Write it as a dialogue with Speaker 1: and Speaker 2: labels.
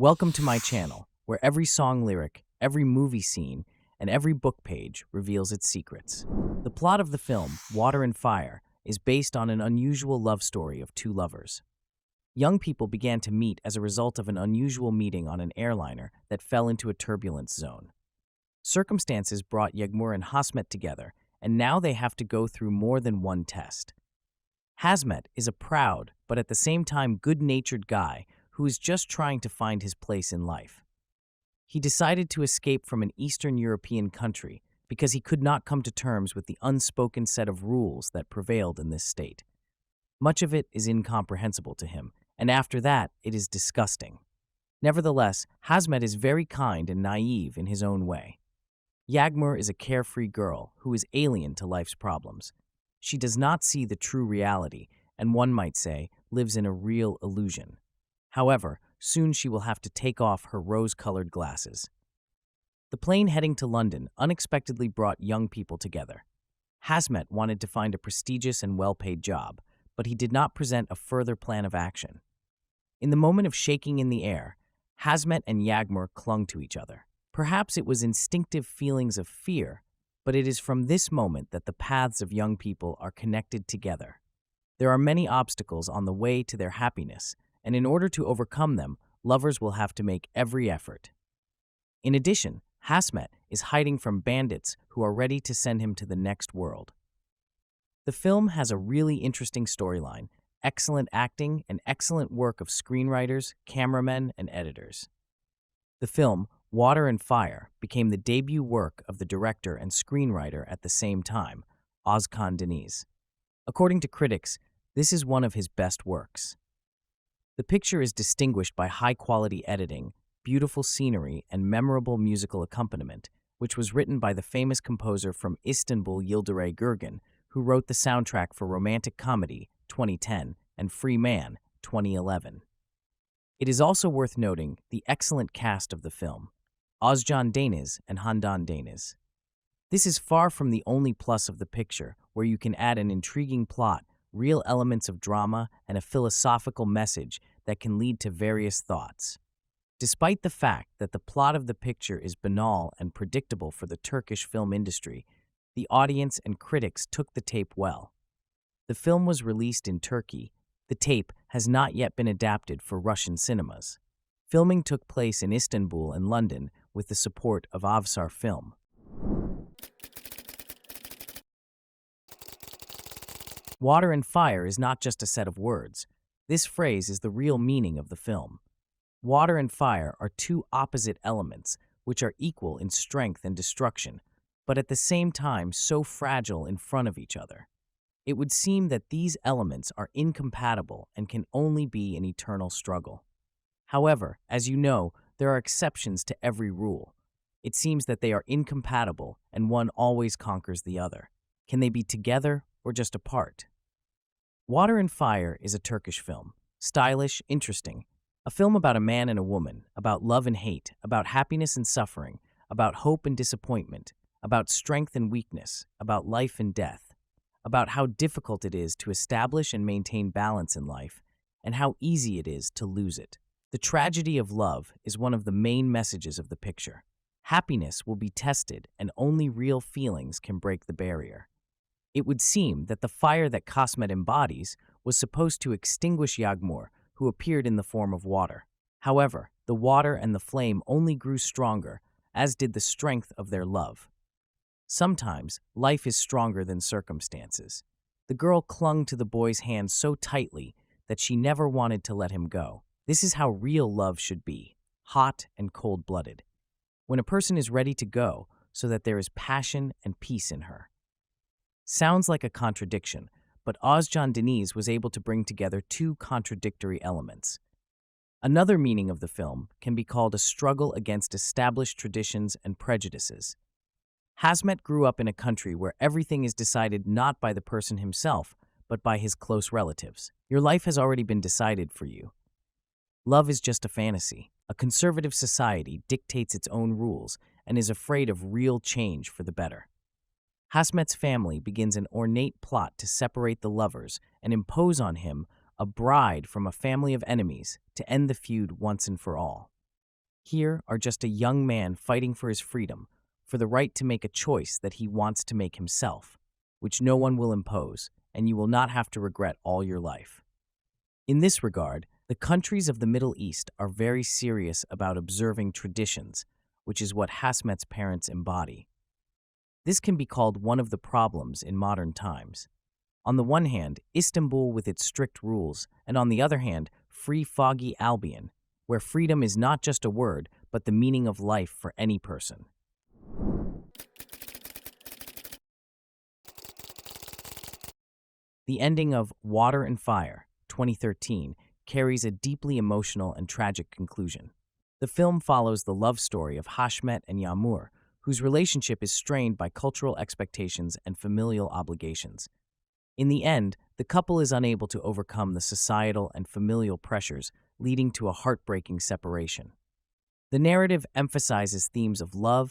Speaker 1: Welcome to my channel, where every song lyric, every movie scene, and every book page reveals its secrets. The plot of the film, Water and Fire, is based on an unusual love story of two lovers. Young people began to meet as a result of an unusual meeting on an airliner that fell into a turbulence zone. Circumstances brought Yagmur and Hasmet together, and now they have to go through more than one test. Hasmet is a proud, but at the same time good-natured guy who is just trying to find his place in life. He decided to escape from an Eastern European country because he could not come to terms with the unspoken set of rules that prevailed in this state. Much of it is incomprehensible to him, and after that, it is disgusting. Nevertheless, Hasmet is very kind and naive in his own way. Yagmur is a carefree girl who is alien to life's problems. She does not see the true reality, and one might say, lives in a real illusion. However, soon she will have to take off her rose-colored glasses. The plane heading to London unexpectedly brought young people together. Hasmet wanted to find a prestigious and well-paid job, but he did not present a further plan of action. In the moment of shaking in the air, Hasmet and Yagmur clung to each other. Perhaps it was instinctive feelings of fear, but it is from this moment that the paths of young people are connected together. There are many obstacles on the way to their happiness, and in order to overcome them, lovers will have to make every effort. In addition, Hasmet is hiding from bandits who are ready to send him to the next world. The film has a really interesting storyline, excellent acting, and excellent work of screenwriters, cameramen, and editors. The film, Water and Fire, became the debut work of the director and screenwriter at the same time, Özkan Deniz. According to critics, this is one of his best works. The picture is distinguished by high-quality editing, beautiful scenery, and memorable musical accompaniment, which was written by the famous composer from Istanbul Yildiray Gürgen, who wrote the soundtrack for Romantic Comedy 2010 and Free Man 2011. It is also worth noting the excellent cast of the film, Özcan Deniz and Handan Deniz. This is far from the only plus of the picture, where you can add an intriguing plot, real elements of drama, and a philosophical message that can lead to various thoughts. Despite the fact that the plot of the picture is banal and predictable for the Turkish film industry, the audience and critics took the tape well. The film was released in Turkey. The tape has not yet been adapted for Russian cinemas. Filming took place in Istanbul and London with the support of Avsar Film. Water and fire is not just a set of words. This phrase is the real meaning of the film. Water and fire are two opposite elements, which are equal in strength and destruction, but at the same time so fragile in front of each other. It would seem that these elements are incompatible and can only be an eternal struggle. However, as you know, there are exceptions to every rule. It seems that they are incompatible and one always conquers the other. Can they be together or just apart? Water and Fire is a Turkish film. Stylish, interesting. A film about a man and a woman, about love and hate, about happiness and suffering, about hope and disappointment, about strength and weakness, about life and death, about how difficult it is to establish and maintain balance in life, and how easy it is to lose it. The tragedy of love is one of the main messages of the picture. Happiness will be tested, and only real feelings can break the barrier. It would seem that the fire that Hasmet embodies was supposed to extinguish Yagmur, who appeared in the form of water. However, the water and the flame only grew stronger, as did the strength of their love. Sometimes, life is stronger than circumstances. The girl clung to the boy's hand so tightly that she never wanted to let him go. This is how real love should be, hot and cold-blooded. When a person is ready to go, so that there is passion and peace in her. Sounds like a contradiction, but Özcan Deniz was able to bring together two contradictory elements. Another meaning of the film can be called a struggle against established traditions and prejudices. Hasmet grew up in a country where everything is decided not by the person himself, but by his close relatives. Your life has already been decided for you. Love is just a fantasy. A conservative society dictates its own rules and is afraid of real change for the better. Hasmet's family begins an ornate plot to separate the lovers and impose on him a bride from a family of enemies to end the feud once and for all. Here are just a young man fighting for his freedom, for the right to make a choice that he wants to make himself, which no one will impose, and you will not have to regret all your life. In this regard, the countries of the Middle East are very serious about observing traditions, which is what Hasmet's parents embody. This can be called one of the problems in modern times. On the one hand, Istanbul with its strict rules, and on the other hand, free foggy Albion, where freedom is not just a word, but the meaning of life for any person. The ending of Water and Fire, 2013, carries a deeply emotional and tragic conclusion. The film follows the love story of Hasmet and Yagmur, whose relationship is strained by cultural expectations and familial obligations. In the end, the couple is unable to overcome the societal and familial pressures, leading to a heartbreaking separation. The narrative emphasizes themes of love,